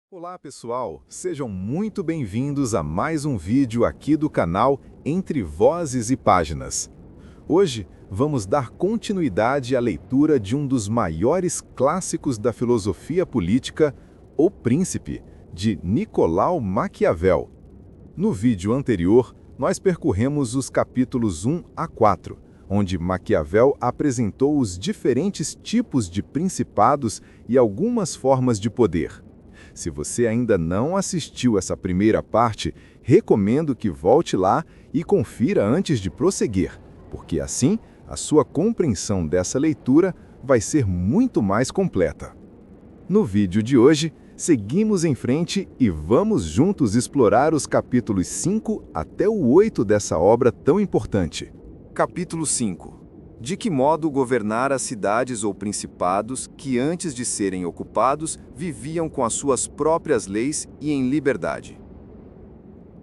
Olá pessoal, sejam muito bem-vindos a mais um vídeo aqui do canal Entre Vozes e Páginas. Hoje vamos dar continuidade à leitura de um dos maiores clássicos da filosofia política, O Príncipe, de Nicolau Maquiavel. No vídeo anterior, nós percorremos os capítulos 1 a 4, onde Maquiavel apresentou os diferentes tipos de principados e algumas formas de poder. Se você ainda não assistiu essa primeira parte, recomendo que volte lá e confira antes de prosseguir, porque assim a sua compreensão dessa leitura vai ser muito mais completa. No vídeo de hoje, seguimos em frente e vamos juntos explorar os capítulos 5 até o 8 dessa obra tão importante. Capítulo 5. De que modo governar as cidades ou principados que, antes de serem ocupados, viviam com as suas próprias leis e em liberdade.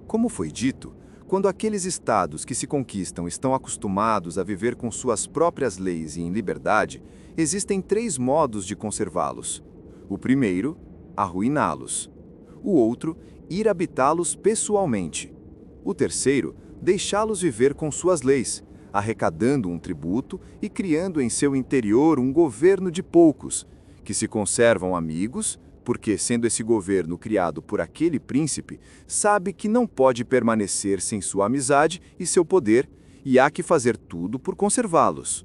Como foi dito, quando aqueles estados que se conquistam estão acostumados a viver com suas próprias leis e em liberdade, existem 3 modos de conservá-los. O primeiro, arruiná-los. O outro, ir habitá-los pessoalmente. O terceiro, deixá-los viver com suas leis, arrecadando um tributo e criando em seu interior um governo de poucos, que se conservam amigos, porque, sendo esse governo criado por aquele príncipe, sabe que não pode permanecer sem sua amizade e seu poder, e há que fazer tudo por conservá-los.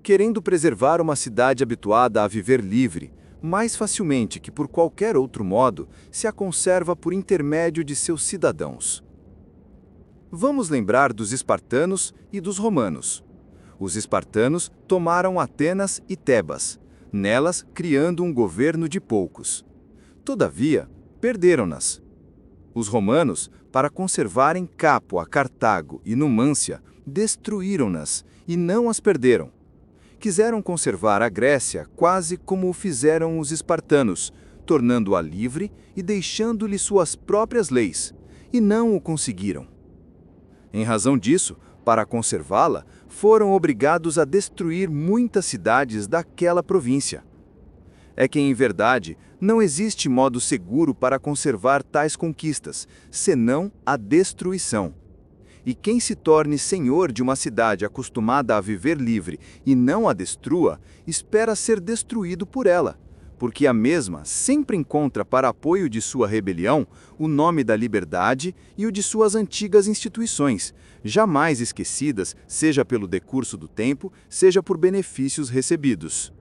Querendo preservar uma cidade habituada a viver livre, mais facilmente que por qualquer outro modo, se a conserva por intermédio de seus cidadãos. Vamos lembrar dos espartanos e dos romanos. Os espartanos tomaram Atenas e Tebas, nelas criando um governo de poucos. Todavia, perderam-nas. Os romanos, para conservarem Capua, Cartago e Numância, destruíram-nas e não as perderam. Quiseram conservar a Grécia quase como o fizeram os espartanos, tornando-a livre e deixando-lhe suas próprias leis, e não o conseguiram. Em razão disso, para conservá-la, foram obrigados a destruir muitas cidades daquela província. É que, em verdade, não existe modo seguro para conservar tais conquistas, senão a destruição. E quem se torne senhor de uma cidade acostumada a viver livre e não a destrua, espera ser destruído por ela, porque a mesma sempre encontra para apoio de sua rebelião o nome da liberdade e o de suas antigas instituições, jamais esquecidas, seja pelo decurso do tempo, seja por benefícios recebidos.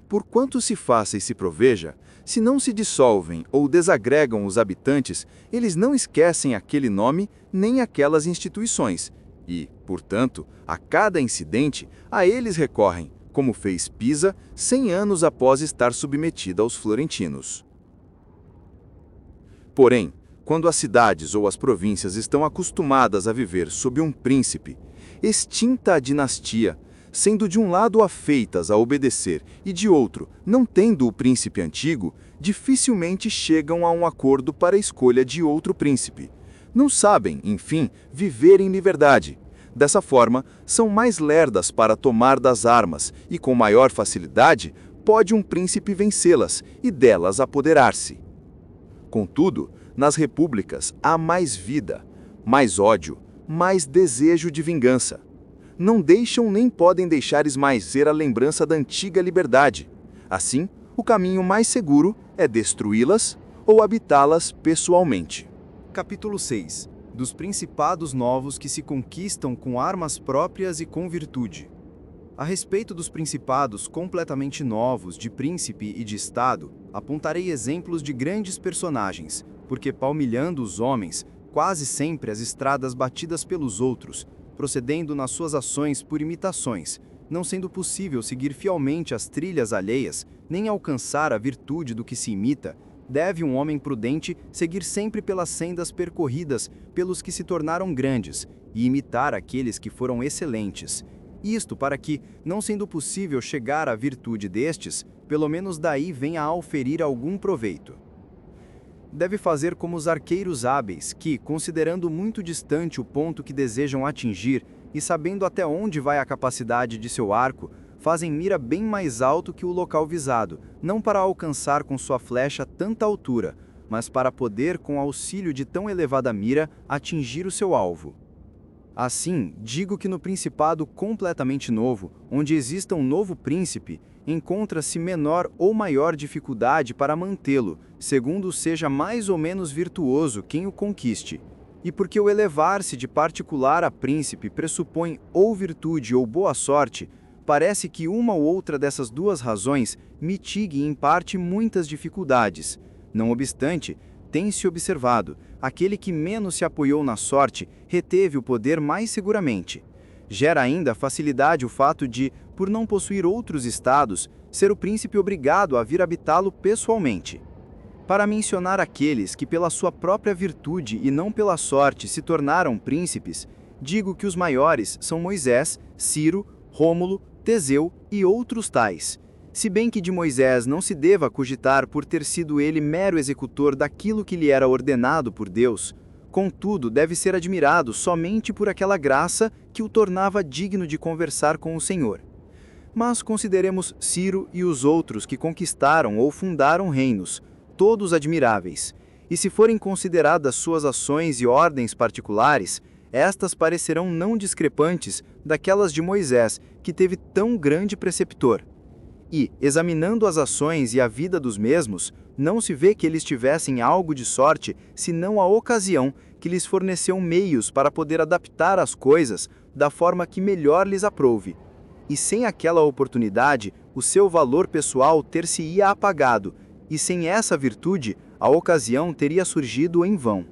Por quanto se faça e se proveja, se não se dissolvem ou desagregam os habitantes, eles não esquecem aquele nome nem aquelas instituições, e, portanto, a cada incidente, a eles recorrem, como fez Pisa 100 anos após estar submetida aos florentinos. Porém, quando as cidades ou as províncias estão acostumadas a viver sob um príncipe, extinta a dinastia, sendo de um lado afeitas a obedecer e de outro, não tendo o príncipe antigo, dificilmente chegam a um acordo para a escolha de outro príncipe. Não sabem, enfim, viver em liberdade. Dessa forma, são mais lerdas para tomar das armas e, com maior facilidade, pode um príncipe vencê-las e delas apoderar-se. Contudo, nas repúblicas há mais vida, mais ódio, mais desejo de vingança. Não deixam nem podem deixar esmaecer a lembrança da antiga liberdade. Assim, o caminho mais seguro é destruí-las ou habitá-las pessoalmente. Capítulo 6. Dos principados novos que se conquistam com armas próprias e com virtude. A respeito dos principados completamente novos de príncipe e de estado, apontarei exemplos de grandes personagens, porque palmilhando os homens, quase sempre as estradas batidas pelos outros, procedendo nas suas ações por imitações, não sendo possível seguir fielmente as trilhas alheias, nem alcançar a virtude do que se imita, deve um homem prudente seguir sempre pelas sendas percorridas pelos que se tornaram grandes e imitar aqueles que foram excelentes. Isto para que, não sendo possível chegar à virtude destes, pelo menos daí venha a auferir algum proveito. Deve fazer como os arqueiros hábeis que, considerando muito distante o ponto que desejam atingir e sabendo até onde vai a capacidade de seu arco, fazem mira bem mais alto que o local visado, não para alcançar com sua flecha tanta altura, mas para poder, com auxílio de tão elevada mira, atingir o seu alvo. Assim, digo que no principado completamente novo, onde exista um novo príncipe, encontra-se menor ou maior dificuldade para mantê-lo, segundo seja mais ou menos virtuoso quem o conquiste. E porque o elevar-se de particular a príncipe pressupõe ou virtude ou boa sorte, parece que uma ou outra dessas duas razões mitigue em parte muitas dificuldades. Não obstante, tem-se observado, aquele que menos se apoiou na sorte reteve o poder mais seguramente. Gera ainda facilidade o fato de, por não possuir outros estados, ser o príncipe obrigado a vir habitá-lo pessoalmente. Para mencionar aqueles que pela sua própria virtude e não pela sorte se tornaram príncipes, digo que os maiores são Moisés, Ciro, Rômulo, Teseu e outros tais. Se bem que de Moisés não se deva cogitar por ter sido ele mero executor daquilo que lhe era ordenado por Deus, contudo deve ser admirado somente por aquela graça que o tornava digno de conversar com o Senhor. Mas consideremos Ciro e os outros que conquistaram ou fundaram reinos, todos admiráveis, e se forem consideradas suas ações e ordens particulares, estas parecerão não discrepantes daquelas de Moisés, que teve tão grande preceptor. E, examinando as ações e a vida dos mesmos, não se vê que eles tivessem algo de sorte, senão a ocasião que lhes forneceu meios para poder adaptar as coisas da forma que melhor lhes aprouve. E sem aquela oportunidade, o seu valor pessoal ter-se-ia apagado, e sem essa virtude, a ocasião teria surgido em vão.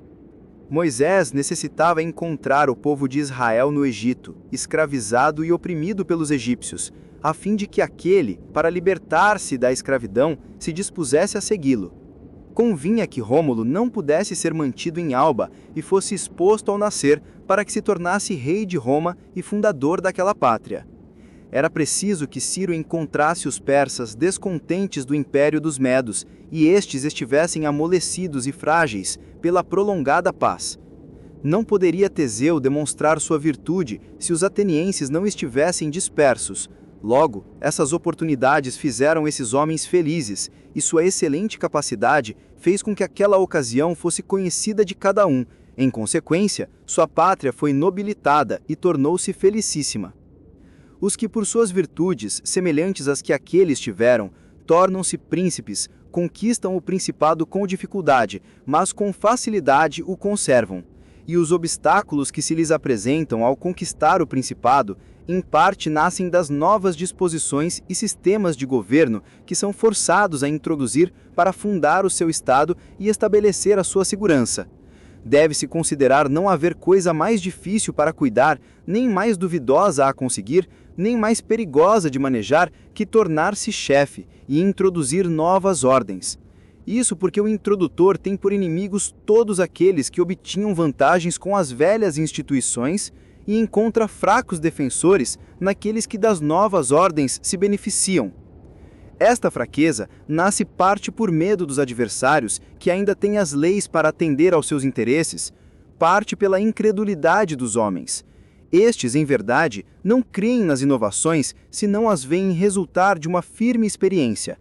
Moisés necessitava encontrar o povo de Israel no Egito, escravizado e oprimido pelos egípcios, a fim de que aquele, para libertar-se da escravidão, se dispusesse a segui-lo. Convinha que Rômulo não pudesse ser mantido em Alba e fosse exposto ao nascer para que se tornasse rei de Roma e fundador daquela pátria. Era preciso que Ciro encontrasse os persas descontentes do império dos Medos e estes estivessem amolecidos e frágeis pela prolongada paz. Não poderia Teseu demonstrar sua virtude se os atenienses não estivessem dispersos. Logo, essas oportunidades fizeram esses homens felizes, e sua excelente capacidade fez com que aquela ocasião fosse conhecida de cada um. Em consequência, sua pátria foi nobilitada e tornou-se felicíssima. Os que por suas virtudes, semelhantes às que aqueles tiveram, tornam-se príncipes, conquistam o principado com dificuldade, mas com facilidade o conservam. E os obstáculos que se lhes apresentam ao conquistar o principado, em parte nascem das novas disposições e sistemas de governo que são forçados a introduzir para fundar o seu Estado e estabelecer a sua segurança. Deve-se considerar não haver coisa mais difícil para cuidar, nem mais duvidosa a conseguir, nem mais perigosa de manejar que tornar-se chefe e introduzir novas ordens. Isso porque o introdutor tem por inimigos todos aqueles que obtinham vantagens com as velhas instituições e encontra fracos defensores naqueles que das novas ordens se beneficiam. Esta fraqueza nasce parte por medo dos adversários, que ainda têm as leis para atender aos seus interesses, parte pela incredulidade dos homens. Estes, em verdade, não creem nas inovações, senão as veem resultar de uma firme experiência,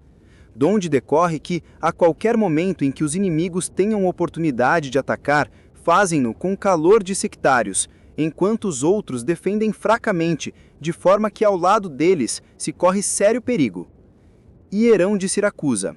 donde decorre que, a qualquer momento em que os inimigos tenham oportunidade de atacar, fazem-no com calor de sectários, enquanto os outros defendem fracamente, de forma que ao lado deles se corre sério perigo. Hierão de Siracusa.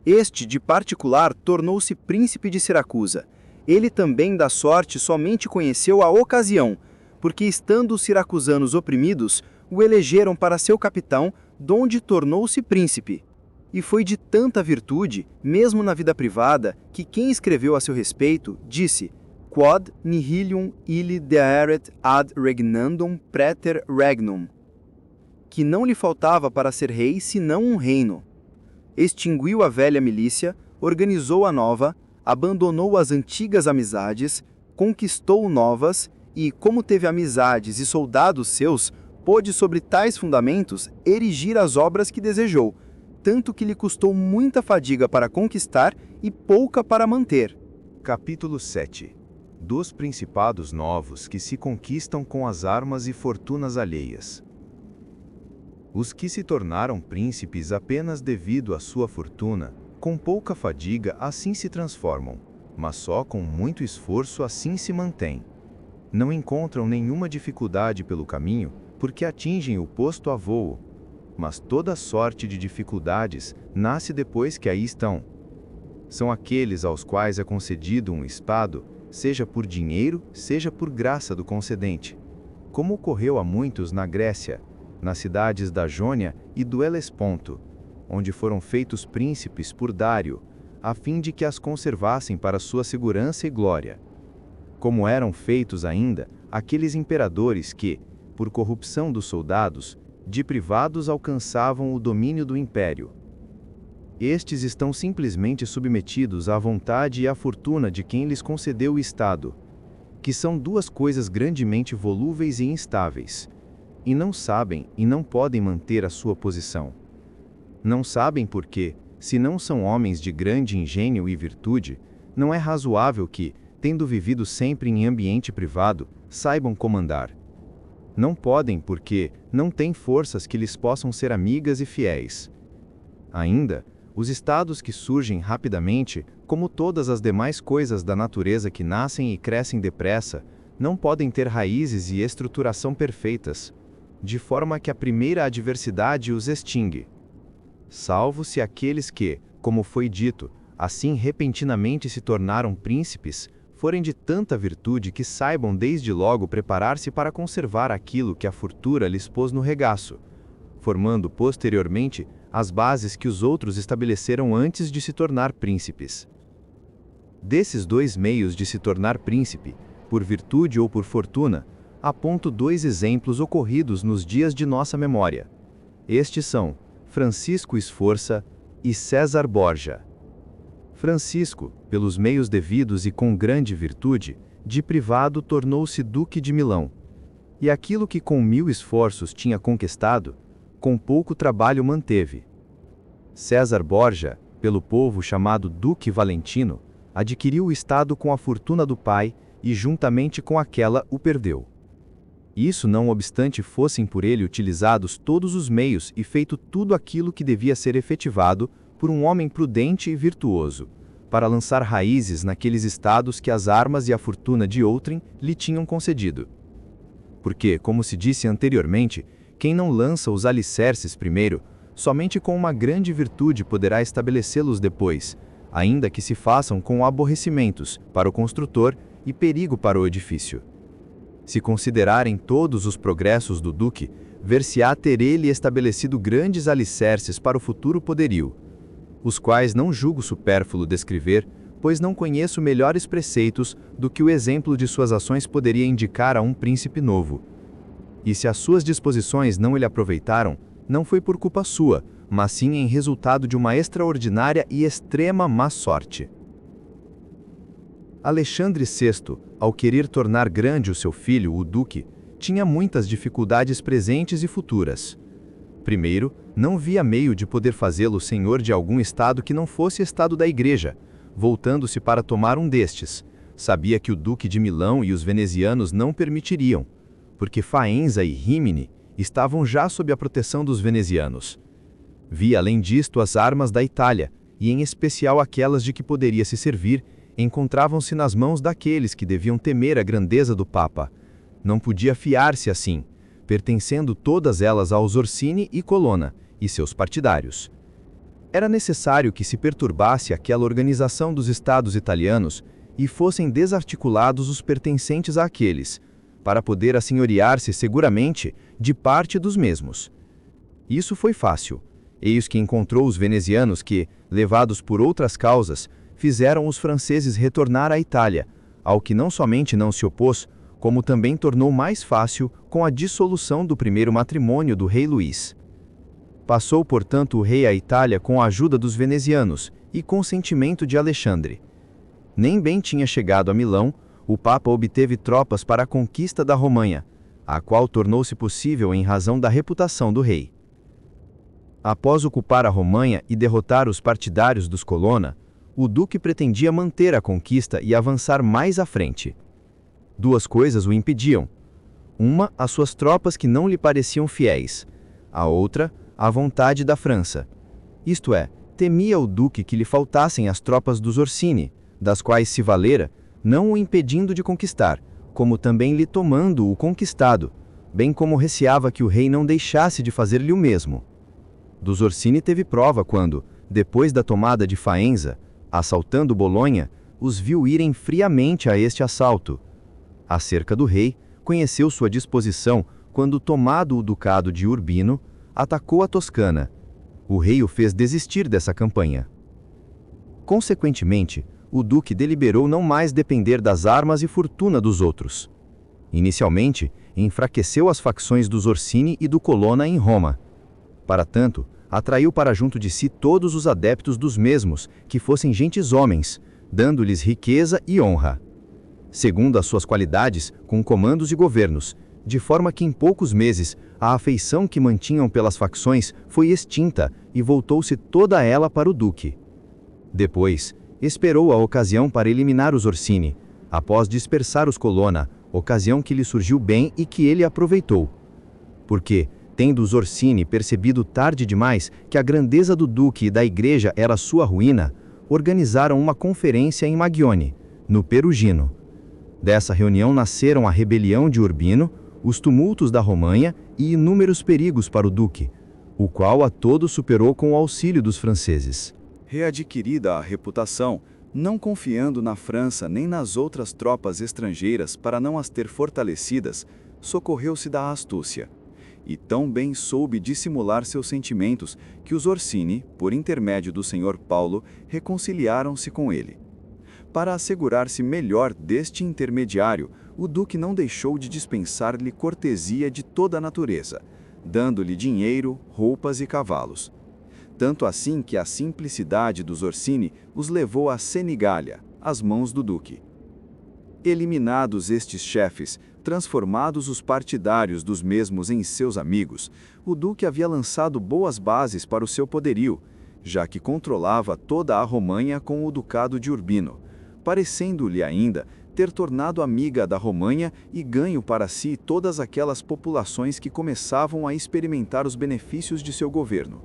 Este, de particular, tornou-se príncipe de Siracusa. Ele também da sorte somente conheceu a ocasião, porque estando os siracusanos oprimidos, o elegeram para seu capitão, donde tornou-se príncipe. E foi de tanta virtude, mesmo na vida privada, que quem escreveu a seu respeito disse: Quod nihilium illi dearet ad regnandum praeter regnum, que não lhe faltava para ser rei senão um reino. Extinguiu a velha milícia, organizou a nova, abandonou as antigas amizades, conquistou novas e, como teve amizades e soldados seus, pôde sobre tais fundamentos erigir as obras que desejou, tanto que lhe custou muita fadiga para conquistar e pouca para manter. Capítulo 7. Dos principados novos que se conquistam com as armas e fortunas alheias. Os que se tornaram príncipes apenas devido à sua fortuna, com pouca fadiga assim se transformam, mas só com muito esforço assim se mantêm. Não encontram nenhuma dificuldade pelo caminho, porque atingem o posto a voo. Mas toda sorte de dificuldades nasce depois que aí estão. São aqueles aos quais é concedido um espado, seja por dinheiro, seja por graça do concedente, como ocorreu a muitos na Grécia, nas cidades da Jônia e do Helesponto, onde foram feitos príncipes por Dário, a fim de que as conservassem para sua segurança e glória. Como eram feitos ainda aqueles imperadores que, por corrupção dos soldados, de privados alcançavam o domínio do império. Estes estão simplesmente submetidos à vontade e à fortuna de quem lhes concedeu o Estado, que são duas coisas grandemente volúveis e instáveis, e não sabem e não podem manter a sua posição. Não sabem porque, se não são homens de grande engenho e virtude, não é razoável que, tendo vivido sempre em ambiente privado, saibam comandar. Não podem porque não têm forças que lhes possam ser amigas e fiéis. Ainda, os estados que surgem rapidamente, como todas as demais coisas da natureza que nascem e crescem depressa, não podem ter raízes e estruturação perfeitas, de forma que a primeira adversidade os extingue. Salvo-se aqueles que, como foi dito, assim repentinamente se tornaram príncipes, forem de tanta virtude que saibam desde logo preparar-se para conservar aquilo que a fortuna lhes pôs no regaço, formando posteriormente as bases que os outros estabeleceram antes de se tornar príncipes. Desses dois meios de se tornar príncipe, por virtude ou por fortuna, aponto dois exemplos ocorridos nos dias de nossa memória. Estes são Francisco Sforza e César Borgia. Francisco, pelos meios devidos e com grande virtude, de privado tornou-se duque de Milão, e aquilo que com 1000 esforços tinha conquistado, com pouco trabalho manteve. César Borgia, pelo povo chamado Duque Valentino, adquiriu o estado com a fortuna do pai e juntamente com aquela o perdeu. Isso não obstante fossem por ele utilizados todos os meios e feito tudo aquilo que devia ser efetivado por um homem prudente e virtuoso, para lançar raízes naqueles estados que as armas e a fortuna de outrem lhe tinham concedido. Porque, como se disse anteriormente, quem não lança os alicerces primeiro, somente com uma grande virtude poderá estabelecê-los depois, ainda que se façam com aborrecimentos para o construtor e perigo para o edifício. Se considerarem todos os progressos do duque, ver-se-á ter ele estabelecido grandes alicerces para o futuro poderio, os quais não julgo supérfluo descrever, pois não conheço melhores preceitos do que o exemplo de suas ações poderia indicar a um príncipe novo. E se as suas disposições não lhe aproveitaram, não foi por culpa sua, mas sim em resultado de uma extraordinária e extrema má sorte. Alexandre VI, ao querer tornar grande o seu filho, o duque, tinha muitas dificuldades presentes e futuras. Primeiro, não via meio de poder fazê-lo senhor de algum estado que não fosse estado da igreja, voltando-se para tomar um destes. Sabia que o duque de Milão e os venezianos não permitiriam, porque Faenza e Rímini estavam já sob a proteção dos venezianos. Via além disto as armas da Itália, e em especial aquelas de que poderia se servir, encontravam-se nas mãos daqueles que deviam temer a grandeza do Papa. Não podia fiar-se assim, pertencendo todas elas aos Orsini e Colonna, e seus partidários. Era necessário que se perturbasse aquela organização dos estados italianos e fossem desarticulados os pertencentes àqueles, para poder assenhorear-se seguramente de parte dos mesmos. Isso foi fácil. Eis que encontrou os venezianos que, levados por outras causas, fizeram os franceses retornar à Itália, ao que não somente não se opôs, como também tornou mais fácil com a dissolução do primeiro matrimônio do rei Luís. Passou, portanto, o rei à Itália com a ajuda dos venezianos e consentimento de Alexandre. Nem bem tinha chegado a Milão, o Papa obteve tropas para a conquista da Romanha, a qual tornou-se possível em razão da reputação do rei. Após ocupar a Romanha e derrotar os partidários dos Colonna, o duque pretendia manter a conquista e avançar mais à frente. Duas coisas o impediam. Uma, as suas tropas que não lhe pareciam fiéis. a outra, a vontade da França. Isto é, temia o duque que lhe faltassem as tropas dos Orsini, das quais se valera, não o impedindo de conquistar, como também lhe tomando o conquistado, bem como receava que o rei não deixasse de fazer-lhe o mesmo. Dos Orsini teve prova quando, depois da tomada de Faenza, assaltando Bolonha, os viu irem friamente a este assalto. Acerca do rei, conheceu sua disposição quando, tomado o ducado de Urbino, atacou a Toscana. O rei o fez desistir dessa campanha. Consequentemente, o duque deliberou não mais depender das armas e fortuna dos outros. Inicialmente, enfraqueceu as facções dos Orsini e do Colonna em Roma. Para tanto, atraiu para junto de si todos os adeptos dos mesmos, que fossem gentes homens, dando-lhes riqueza e honra. Segundo as suas qualidades, com comandos e governos, de forma que em poucos meses a afeição que mantinham pelas facções foi extinta e voltou-se toda ela para o duque. Depois, esperou a ocasião para eliminar os Orsini, após dispersar os Colonna, ocasião que lhe surgiu bem e que ele aproveitou. Porque, tendo os Orsini percebido tarde demais que a grandeza do duque e da igreja era sua ruína, organizaram uma conferência em Magione, no Perugino. Dessa reunião nasceram a rebelião de Urbino, os tumultos da Romanha e inúmeros perigos para o duque, o qual a todos superou com o auxílio dos franceses. Readquirida a reputação, não confiando na França nem nas outras tropas estrangeiras para não as ter fortalecidas, socorreu-se da astúcia. E tão bem soube dissimular seus sentimentos que os Orsini, por intermédio do senhor Paulo, reconciliaram-se com ele. Para assegurar-se melhor deste intermediário, o duque não deixou de dispensar-lhe cortesia de toda a natureza, dando-lhe dinheiro, roupas e cavalos. Tanto assim que a simplicidade dos Orsini os levou a Senigallia, às mãos do duque. Eliminados estes chefes, transformados os partidários dos mesmos em seus amigos, o duque havia lançado boas bases para o seu poderio, já que controlava toda a Romanha com o ducado de Urbino, parecendo-lhe ainda ter tornado amiga da Romanha e ganho para si todas aquelas populações que começavam a experimentar os benefícios de seu governo.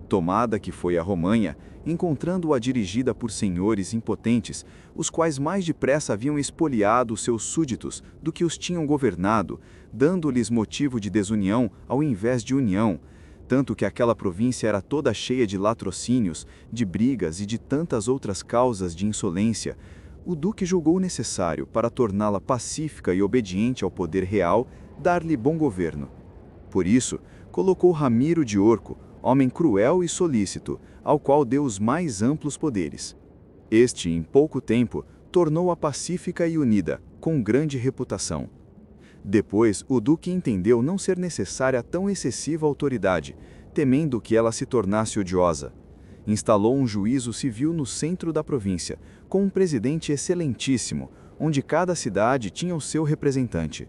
Tomada que foi a Romanha, encontrando-a dirigida por senhores impotentes, os quais mais depressa haviam espoliado seus súditos do que os tinham governado, dando-lhes motivo de desunião ao invés de união, tanto que aquela província era toda cheia de latrocínios, de brigas e de tantas outras causas de insolência, o duque julgou necessário, para torná-la pacífica e obediente ao poder real, dar-lhe bom governo. Por isso, colocou Ramiro de Orco, homem cruel e solícito, ao qual deu os mais amplos poderes. Este, em pouco tempo, tornou-a pacífica e unida, com grande reputação. Depois, o duque entendeu não ser necessária tão excessiva autoridade, temendo que ela se tornasse odiosa. Instalou um juízo civil no centro da província, com um presidente excelentíssimo, onde cada cidade tinha o seu representante.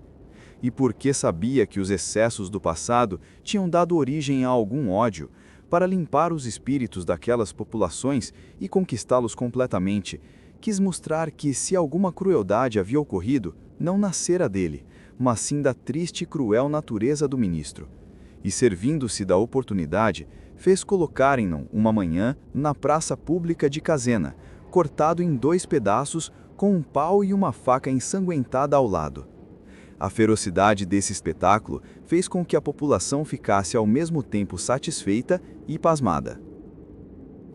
E porque sabia que os excessos do passado tinham dado origem a algum ódio, para limpar os espíritos daquelas populações e conquistá-los completamente, quis mostrar que, se alguma crueldade havia ocorrido, não nascera dele, mas sim da triste e cruel natureza do ministro. E, servindo-se da oportunidade, fez colocarem-no, uma manhã, na praça pública de Casena, cortado em 2 pedaços, com um pau e uma faca ensanguentada ao lado. A ferocidade desse espetáculo fez com que a população ficasse ao mesmo tempo satisfeita e pasmada.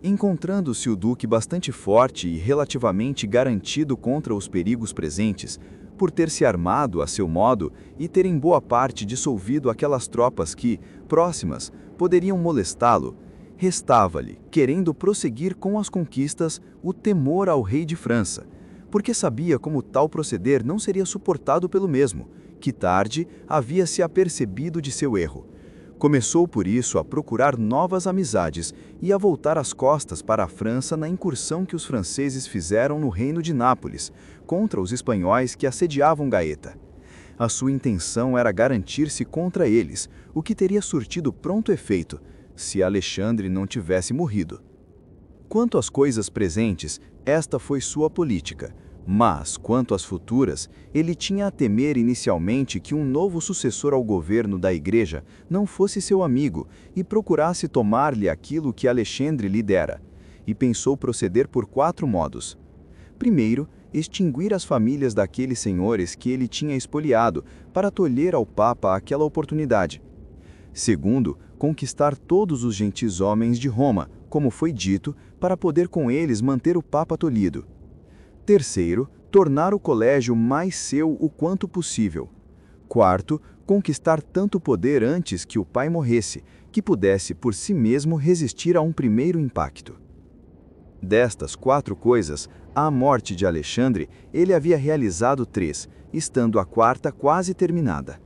Encontrando-se o duque bastante forte e relativamente garantido contra os perigos presentes, por ter se armado a seu modo e ter em boa parte dissolvido aquelas tropas que, próximas, poderiam molestá-lo, restava-lhe, querendo prosseguir com as conquistas, o temor ao rei de França, porque sabia como tal proceder não seria suportado pelo mesmo, que tarde havia se apercebido de seu erro. Começou por isso a procurar novas amizades e a voltar as costas para a França na incursão que os franceses fizeram no reino de Nápoles, contra os espanhóis que assediavam Gaeta. A sua intenção era garantir-se contra eles, o que teria surtido pronto efeito, se Alexandre não tivesse morrido. Quanto às coisas presentes, esta foi sua política, Mas, quanto às futuras, ele tinha a temer inicialmente que um novo sucessor ao governo da Igreja não fosse seu amigo e procurasse tomar-lhe aquilo que Alexandre lhe dera, e pensou proceder por 4 modos. Primeiro, extinguir as famílias daqueles senhores que ele tinha expoliado para tolher ao Papa aquela oportunidade. Segundo, conquistar todos os gentis homens de Roma, como foi dito, para poder com eles manter o Papa tolhido. Terceiro, tornar o colégio mais seu o quanto possível. Quarto, conquistar tanto poder antes que o pai morresse, que pudesse por si mesmo resistir a um primeiro impacto. Destas 4 coisas, à morte de Alexandre, ele havia realizado 3, estando a 4ª quase terminada.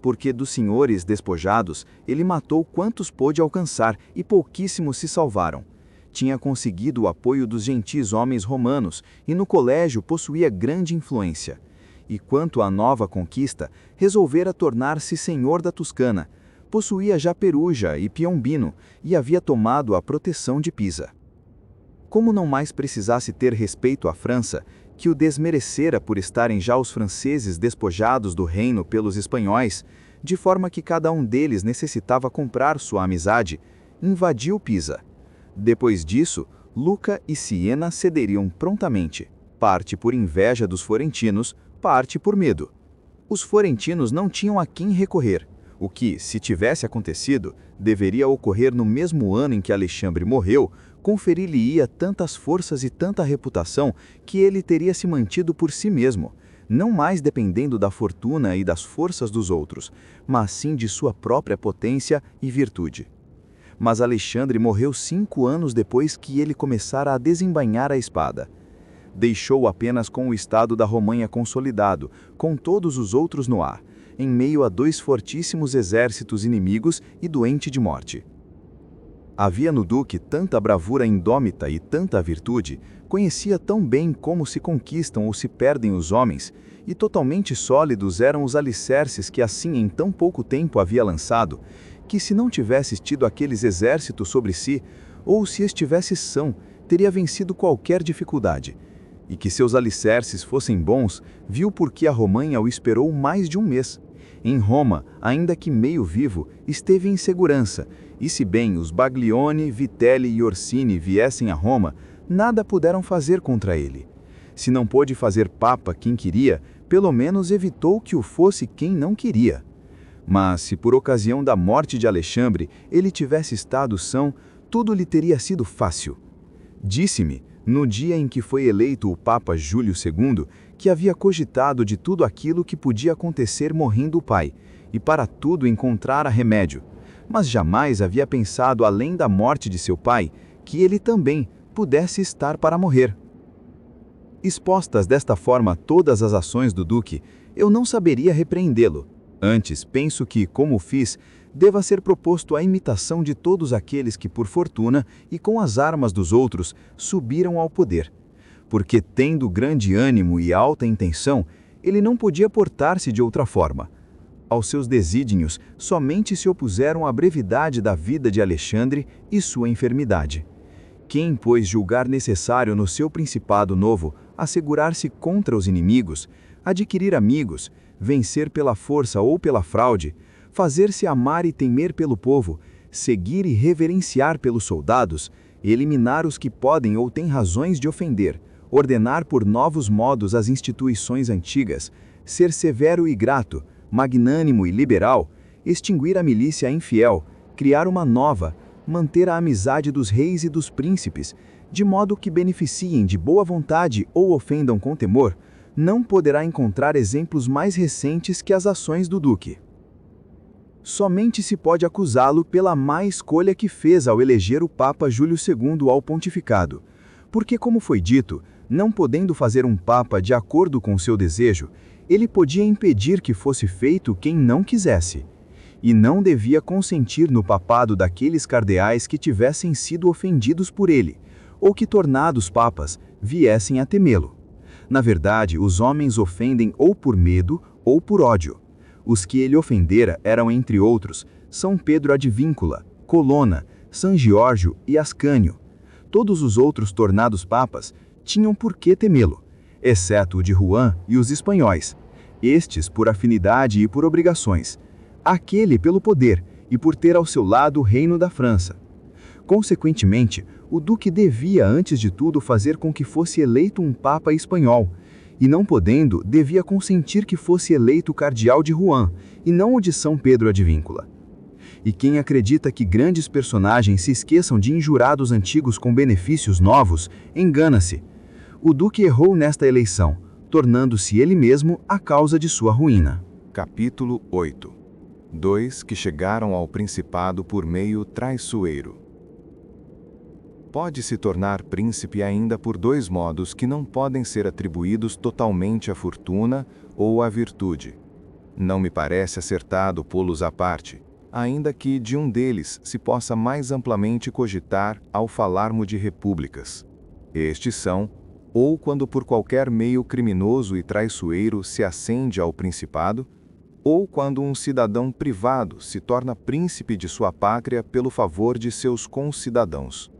Porque dos senhores despojados, ele matou quantos pôde alcançar e pouquíssimos se salvaram. Tinha conseguido o apoio dos gentis homens romanos e no colégio possuía grande influência. E quanto à nova conquista, resolvera tornar-se senhor da Toscana. Possuía já Perugia e Piombino e havia tomado a proteção de Pisa. Como não mais precisasse ter respeito à França, que o desmerecera por estarem já os franceses despojados do reino pelos espanhóis, de forma que cada um deles necessitava comprar sua amizade, invadiu Pisa. Depois disso, Lucca e Siena cederiam prontamente, parte por inveja dos florentinos, parte por medo. Os florentinos não tinham a quem recorrer, o que, se tivesse acontecido, deveria ocorrer no mesmo ano em que Alexandre morreu, conferir-lhe-ia tantas forças e tanta reputação que ele teria se mantido por si mesmo, não mais dependendo da fortuna e das forças dos outros, mas sim de sua própria potência e virtude. Mas Alexandre morreu 5 anos depois que ele começara a desembainhar a espada. Deixou apenas com o estado da Romanha consolidado, com todos os outros no ar, em meio a 2 fortíssimos exércitos inimigos e doente de morte. Havia no duque tanta bravura indômita e tanta virtude, conhecia tão bem como se conquistam ou se perdem os homens, e totalmente sólidos eram os alicerces que assim em tão pouco tempo havia lançado, que se não tivesse tido aqueles exércitos sobre si, ou se estivesse são, teria vencido qualquer dificuldade. E que seus alicerces fossem bons, viu porque a Romanha o esperou mais de 1 mês. Em Roma, ainda que meio vivo, esteve em segurança, e se bem os Baglioni, Vitelli e Orsini viessem a Roma, nada puderam fazer contra ele. Se não pôde fazer papa quem queria, pelo menos evitou que o fosse quem não queria. Mas se por ocasião da morte de Alexandre ele tivesse estado são, tudo lhe teria sido fácil. Disse-me, no dia em que foi eleito o Papa Júlio II, que havia cogitado de tudo aquilo que podia acontecer morrendo o pai, e para tudo encontrara remédio, mas jamais havia pensado além da morte de seu pai, que ele também pudesse estar para morrer. Expostas desta forma todas as ações do duque, eu não saberia repreendê-lo. Antes, penso que, como fiz, deva ser proposto a imitação de todos aqueles que, por fortuna e com as armas dos outros, subiram ao poder. Porque, tendo grande ânimo e alta intenção, ele não podia portar-se de outra forma. Aos seus desígnios, somente se opuseram a brevidade da vida de Alexandre e sua enfermidade. Quem, pois, julgar necessário no seu principado novo, assegurar-se contra os inimigos, adquirir amigos, vencer pela força ou pela fraude, fazer-se amar e temer pelo povo, seguir e reverenciar pelos soldados, eliminar os que podem ou têm razões de ofender, ordenar por novos modos as instituições antigas, ser severo e grato, magnânimo e liberal, extinguir a milícia infiel, criar uma nova, manter a amizade dos reis e dos príncipes, de modo que beneficiem de boa vontade ou ofendam com temor, não poderá encontrar exemplos mais recentes que as ações do duque. Somente se pode acusá-lo pela má escolha que fez ao eleger o Papa Júlio II ao pontificado, porque, como foi dito, não podendo fazer um Papa de acordo com seu desejo, ele podia impedir que fosse feito quem não quisesse, e não devia consentir no papado daqueles cardeais que tivessem sido ofendidos por ele, ou que, tornados papas, viessem a temê-lo. Na verdade, os homens ofendem ou por medo ou por ódio. Os que ele ofendera eram, entre outros, São Pedro Advíncula, Colonna, San Giorgio e Ascânio. Todos os outros tornados papas tinham por que temê-lo. exceto o de Juan e os espanhóis, estes por afinidade e por obrigações, aquele pelo poder e por ter ao seu lado o reino da França. Consequentemente, o duque devia antes de tudo fazer com que fosse eleito um papa espanhol, e não podendo, devia consentir que fosse eleito o cardeal de Juan, e não o de São Pedro Advíncula. E quem acredita que grandes personagens se esqueçam de injurados antigos com benefícios novos, engana-se. O duque errou nesta eleição, tornando-se ele mesmo a causa de sua ruína. Capítulo 8. Dois que chegaram ao principado por meio traiçoeiro. Pode-se tornar príncipe ainda por dois modos que não podem ser atribuídos totalmente à fortuna ou à virtude. Não me parece acertado pô-los à parte, ainda que de um deles se possa mais amplamente cogitar ao falarmos de repúblicas. Estes são, ou quando por qualquer meio criminoso e traiçoeiro se ascende ao principado, ou quando um cidadão privado se torna príncipe de sua pátria pelo favor de seus concidadãos.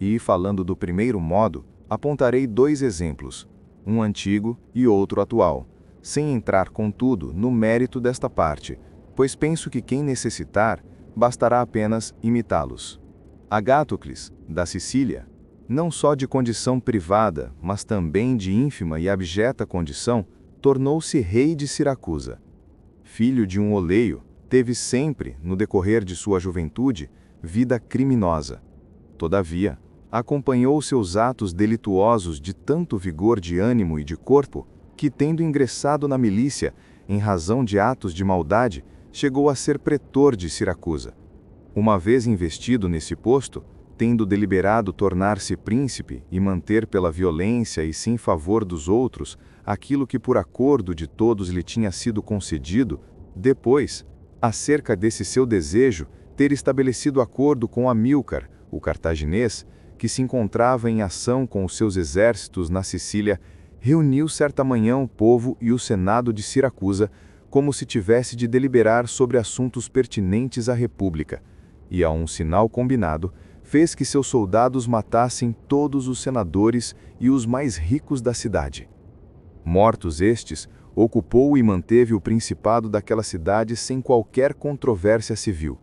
E, falando do primeiro modo, apontarei dois exemplos, um antigo e outro atual, sem entrar, contudo, no mérito desta parte, pois penso que quem necessitar, bastará apenas imitá-los. Agátucles, da Sicília, não só de condição privada, mas também de ínfima e abjeta condição, tornou-se rei de Siracusa. Filho de um oleio, teve sempre, no decorrer de sua juventude, vida criminosa. Todavia, acompanhou seus atos delituosos de tanto vigor de ânimo e de corpo, que, tendo ingressado na milícia, em razão de atos de maldade, chegou a ser pretor de Siracusa. Uma vez investido nesse posto, tendo deliberado tornar-se príncipe e manter pela violência e sem favor dos outros aquilo que por acordo de todos lhe tinha sido concedido, depois, acerca desse seu desejo, ter estabelecido acordo com Amílcar, o cartaginês, que se encontrava em ação com os seus exércitos na Sicília, reuniu certa manhã o povo e o senado de Siracusa, como se tivesse de deliberar sobre assuntos pertinentes à república, e a um sinal combinado, fez que seus soldados matassem todos os senadores e os mais ricos da cidade. Mortos estes, ocupou e manteve o principado daquela cidade sem qualquer controvérsia civil.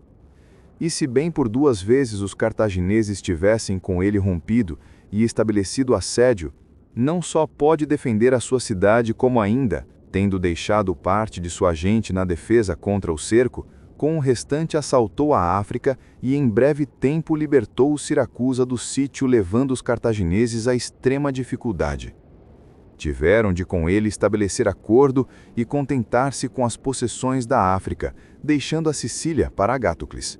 E se bem por duas vezes os cartagineses tivessem com ele rompido e estabelecido assédio, não só pode defender a sua cidade como ainda, tendo deixado parte de sua gente na defesa contra o cerco, com o restante assaltou a África e em breve tempo libertou Siracusa do sítio, levando os cartagineses à extrema dificuldade. Tiveram de com ele estabelecer acordo e contentar-se com as possessões da África, deixando a Sicília para Agátucles.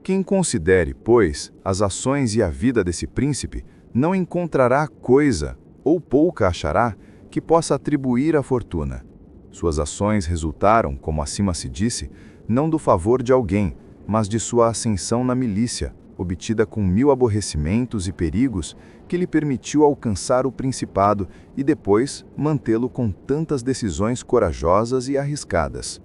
Quem considere, pois, as ações e a vida desse príncipe, não encontrará coisa, ou pouca achará, que possa atribuir à fortuna. Suas ações resultaram, como acima se disse, não do favor de alguém, mas de sua ascensão na milícia, obtida com 1000 aborrecimentos e perigos, que lhe permitiu alcançar o principado e depois mantê-lo com tantas decisões corajosas e arriscadas.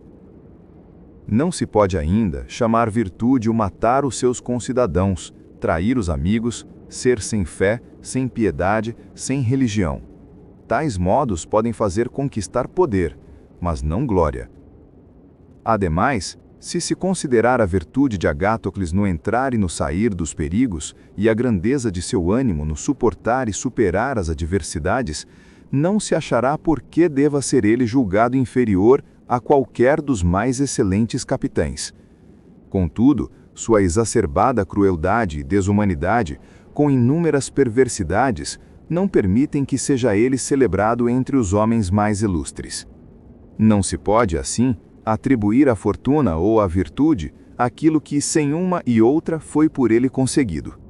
Não se pode ainda chamar virtude o matar os seus concidadãos, trair os amigos, ser sem fé, sem piedade, sem religião. Tais modos podem fazer conquistar poder, mas não glória. Ademais, se considerar a virtude de Agátucles no entrar e no sair dos perigos, e a grandeza de seu ânimo no suportar e superar as adversidades, não se achará por que deva ser ele julgado inferior a qualquer dos mais excelentes capitães. Contudo, sua exacerbada crueldade e desumanidade, com inúmeras perversidades, não permitem que seja ele celebrado entre os homens mais ilustres. Não se pode, assim, atribuir à fortuna ou à virtude aquilo que, sem uma e outra, foi por ele conseguido.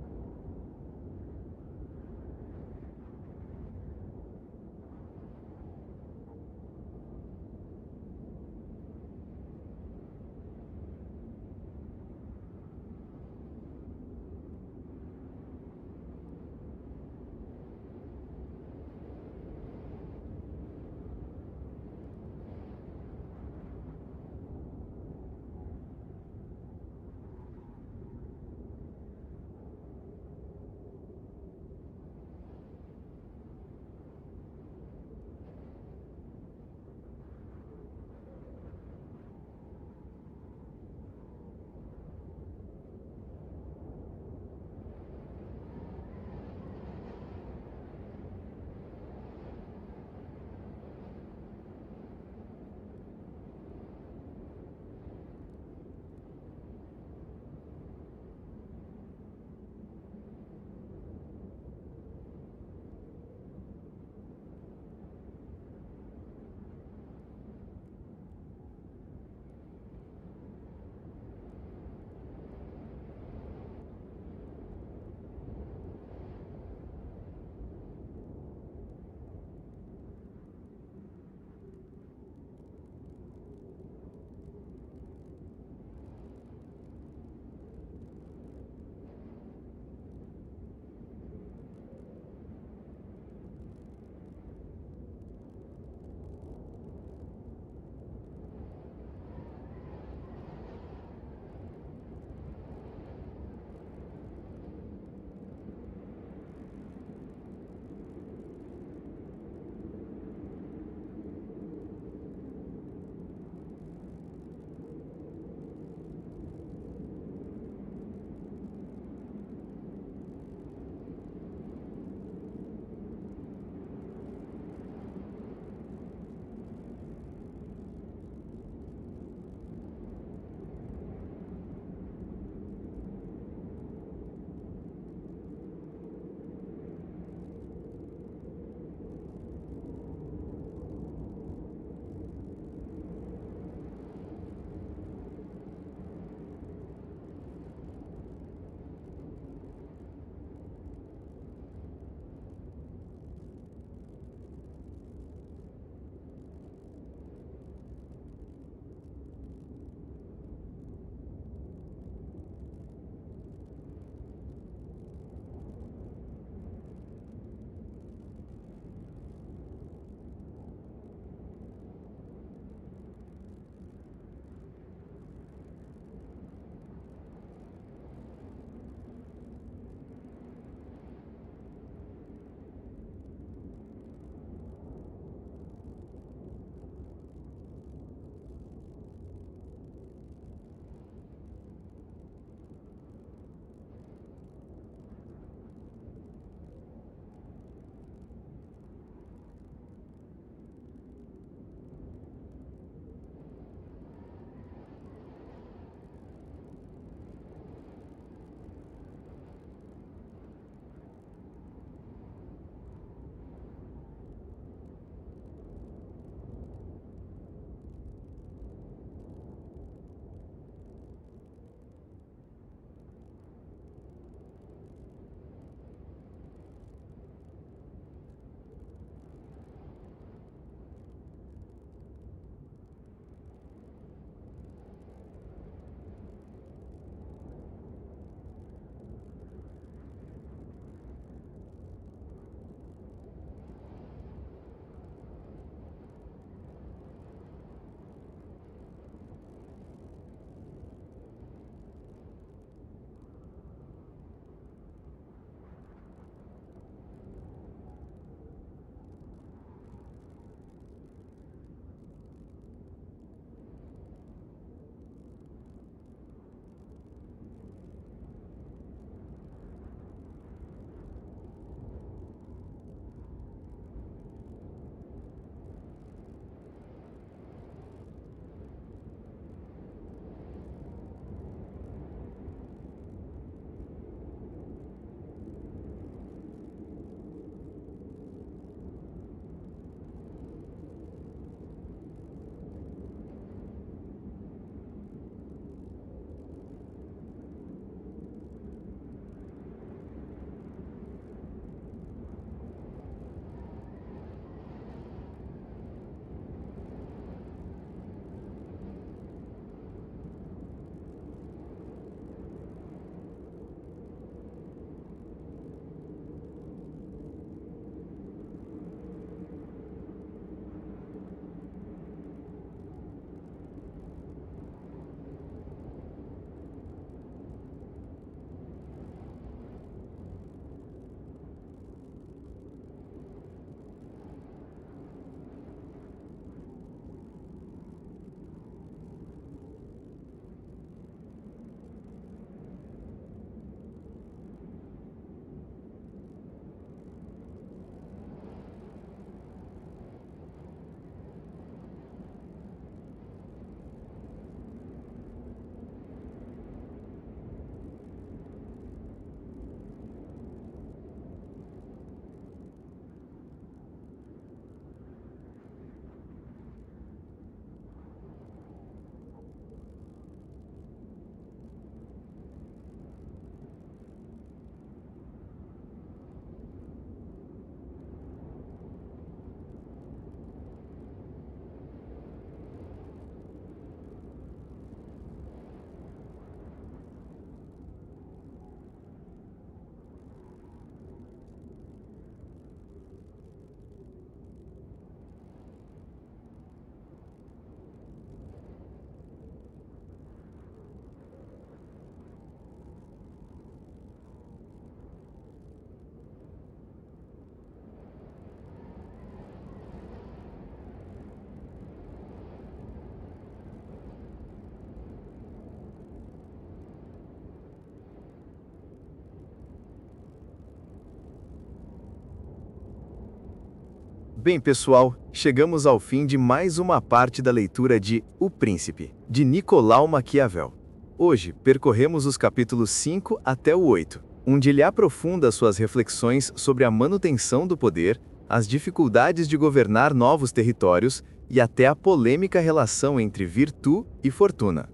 Bem, pessoal, chegamos ao fim de mais uma parte da leitura de O Príncipe, de Nicolau Maquiavel. Hoje, percorremos os capítulos 5 até o 8, onde ele aprofunda suas reflexões sobre a manutenção do poder, as dificuldades de governar novos territórios e até a polêmica relação entre virtude e fortuna.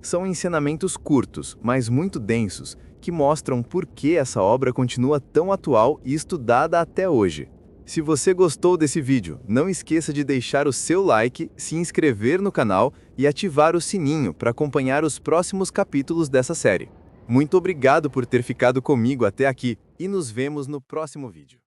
São ensinamentos curtos, mas muito densos, que mostram por que essa obra continua tão atual e estudada até hoje. Se você gostou desse vídeo, não esqueça de deixar o seu like, se inscrever no canal e ativar o sininho para acompanhar os próximos capítulos dessa série. Muito obrigado por ter ficado comigo até aqui e nos vemos no próximo vídeo.